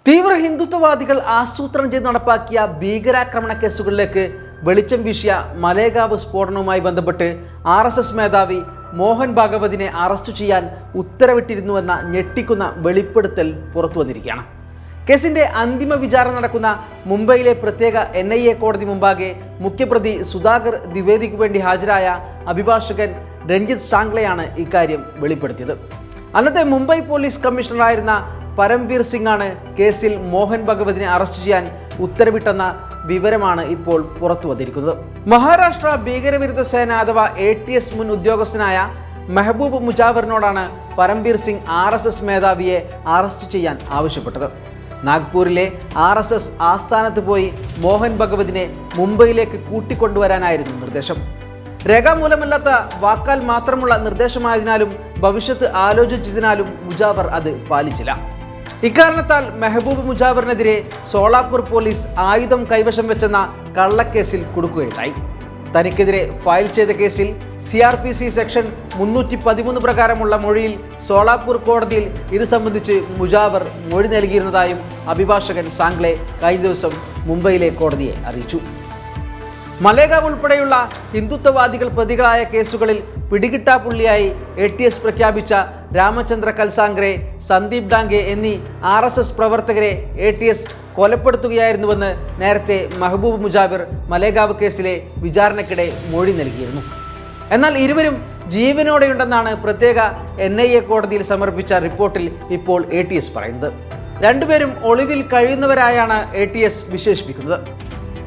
തീവ്ര ഹിന്ദുത്വവാദികൾ ആസൂത്രണം ചെയ്ത് നടപ്പാക്കിയ ഭീകരാക്രമണ കേസുകളിലേക്ക് വെളിച്ചം വീശിയ മലേഗാവ് സ്ഫോടനവുമായി ബന്ധപ്പെട്ട് RSS മേധാവി മോഹൻ ഭാഗവതിനെ അറസ്റ്റ് ചെയ്യാൻ ഉത്തരവിട്ടിരുന്നുവെന്ന ഞെട്ടിക്കുന്ന വെളിപ്പെടുത്തൽ പുറത്തുവന്നിരിക്കുകയാണ്. കേസിന്റെ അന്തിമ വിചാരണ നടക്കുന്ന മുംബൈയിലെ പ്രത്യേക NIA കോടതി മുമ്പാകെ മുഖ്യപ്രതി സുധാകർ ദ്വിവേദിക്ക് വേണ്ടി ഹാജരായ അഭിഭാഷകൻ രഞ്ജിത്ത് സാംഗ്ലെയാണ് ഇക്കാര്യം വെളിപ്പെടുത്തിയത്. അന്നത്തെ മുംബൈ പോലീസ് കമ്മീഷണറായിരുന്ന പരംബീർ സിംഗ് ആണ് കേസിൽ മോഹൻ ഭഗവതിനെ അറസ്റ്റ് ചെയ്യാൻ ഉത്തരവിട്ടെന്ന വിവരമാണ് ഇപ്പോൾ പുറത്തു വന്നിരിക്കുന്നത്. മഹാരാഷ്ട്ര ഭീകരവിരുദ്ധ സേന അഥവാ ATS മുൻ ഉദ്യോഗസ്ഥനായ മെഹബൂബ് മുജാവറിനോടാണ് പരംബീർ സിംഗ് RSS മേധാവിയെ അറസ്റ്റ് ചെയ്യാൻ ആവശ്യപ്പെട്ടത്. നാഗ്പൂരിലെ RSS ആസ്ഥാനത്ത് പോയി മോഹൻ ഭഗവതിനെ മുംബൈയിലേക്ക് കൂട്ടിക്കൊണ്ടുവരാനായിരുന്നു നിർദ്ദേശം. രേഖാമൂലമല്ലാത്ത വാക്കാൽ മാത്രമുള്ള നിർദ്ദേശമായതിനാലും ഭവിഷ്യത്ത് ആലോചിച്ചതിനാലും മുജാവർ അത് പാലിച്ചില്ല. ഇക്കാരണത്താൽ മെഹബൂബ് മുജാവറിനെതിരെ സോളാപൂർ പോലീസ് ആയുധം കൈവശം വെച്ചെന്ന കള്ളക്കേസിൽ കുടുക്കുകയുണ്ടായി. തനിക്കെതിരെ ഫയൽ ചെയ്ത കേസിൽ CRPC സെക്ഷൻ 313 പ്രകാരമുള്ള മൊഴിയിൽ സോളാപൂർ കോടതിയിൽ ഇത് സംബന്ധിച്ച് മുജാവർ മൊഴി നൽകിയിരുന്നതായും അഭിഭാഷകൻ സാംഗ്ലെ കഴിഞ്ഞ ദിവസം മുംബൈയിലെ കോടതിയെ അറിയിച്ചു. മലേഗാവ് ഉൾപ്പെടെയുള്ള ഹിന്ദുത്വവാദികൾ പ്രതികളായ കേസുകളിൽ പിടികിട്ടാപ്പുള്ളിയായി ATS പ്രഖ്യാപിച്ച രാമചന്ദ്ര കൽസാംഗ്രെ, സന്ദീപ് ഡാംഗെ എന്നീ RSS പ്രവർത്തകരെ ATS കൊലപ്പെടുത്തുകയായിരുന്നുവെന്ന് നേരത്തെ മെഹബൂബ് മുജാവർ മലേഗാവ് കേസിലെ വിചാരണയ്ക്കിടെ മൊഴി നൽകിയിരുന്നു. എന്നാൽ ഇരുവരും ജീവനോടെയുണ്ടെന്നാണ് പ്രത്യേക NIA കോടതിയിൽ സമർപ്പിച്ച റിപ്പോർട്ടിൽ ഇപ്പോൾ ATS പറയുന്നത്. രണ്ടുപേരും ഒളിവിൽ കഴിയുന്നവരായാണ് ATS വിശേഷിപ്പിക്കുന്നത്.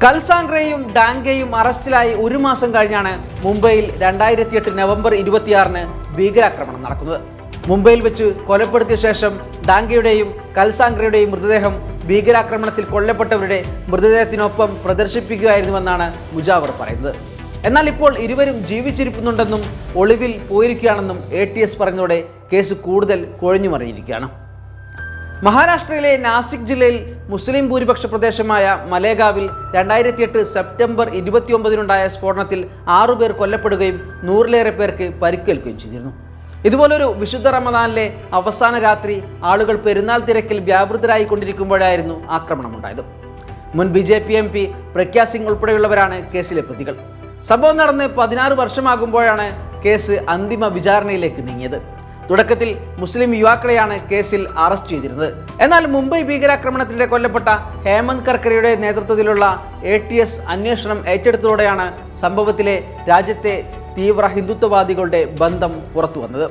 കൽസാംഗ്രെയും ഡാംഗെയും അറസ്റ്റിലായി 1 മാസം കഴിഞ്ഞാണ് മുംബൈയിൽ 2008 നവംബർ 26-ന് ഭീകരാക്രമണം നടക്കുന്നത്. മുംബൈയിൽ വെച്ച് കൊലപ്പെടുത്തിയ ശേഷം ഡാംഗെയുടെയും കൽസാംഗ്രെയുടെയും മൃതദേഹം ഭീകരാക്രമണത്തിൽ കൊല്ലപ്പെട്ടവരുടെ മൃതദേഹത്തിനൊപ്പം പ്രദർശിപ്പിക്കുകയായിരുന്നുവെന്നാണ് മുജാവർ പറയുന്നത്. എന്നാൽ ഇപ്പോൾ ഇരുവരും ജീവിച്ചിരിക്കുന്നുണ്ടെന്നും ഒളിവിൽ പോയിരിക്കുകയാണെന്നും ATS പറഞ്ഞതോടെ കേസ് കൂടുതൽ കുഴഞ്ഞുമറിയിരിക്കുകയാണ്. മഹാരാഷ്ട്രയിലെ നാസിക് ജില്ലയിൽ മുസ്ലിം ഭൂരിപക്ഷ പ്രദേശമായ മലേഗാവിൽ 2008 സെപ്റ്റംബർ 29-നുണ്ടായ സ്ഫോടനത്തിൽ 6 പേർ കൊല്ലപ്പെടുകയും 100-ലേറെ പേർക്ക് പരിക്കേൽക്കുകയും ചെയ്തിരുന്നു. ഇതുപോലൊരു വിശുദ്ധ റമദാനിലെ അവസാന രാത്രി ആളുകൾ പെരുന്നാൾ തിരക്കിൽ വ്യാപൃതരായി കൊണ്ടിരിക്കുമ്പോഴായിരുന്നു ആക്രമണമുണ്ടായത്. മുൻ BJP MP പ്രഗ്യാ സിംഗ് ഉൾപ്പെടെയുള്ളവരാണ് കേസിലെ പ്രതികൾ. സംഭവം നടന്ന് 16 വർഷമാകുമ്പോഴാണ് കേസ് അന്തിമ വിചാരണയിലേക്ക് നീങ്ങിയത്. തുടക്കത്തിൽ മുസ്ലിം യുവാക്കളെയാണ് കേസിൽ അറസ്റ്റ് ചെയ്തിരുന്നത്. എന്നാൽ മുംബൈ ഭീകരാക്രമണത്തിനിടെ കൊല്ലപ്പെട്ട ഹേമന്ത് കർക്കരെയുടെ നേതൃത്വത്തിലുള്ള ATS അന്വേഷണം ഏറ്റെടുത്തതോടെയാണ് സംഭവത്തിലെ രാജ്യത്തെ തീവ്ര ഹിന്ദുത്വവാദികളുടെ ബന്ധം പുറത്തു വന്നത്.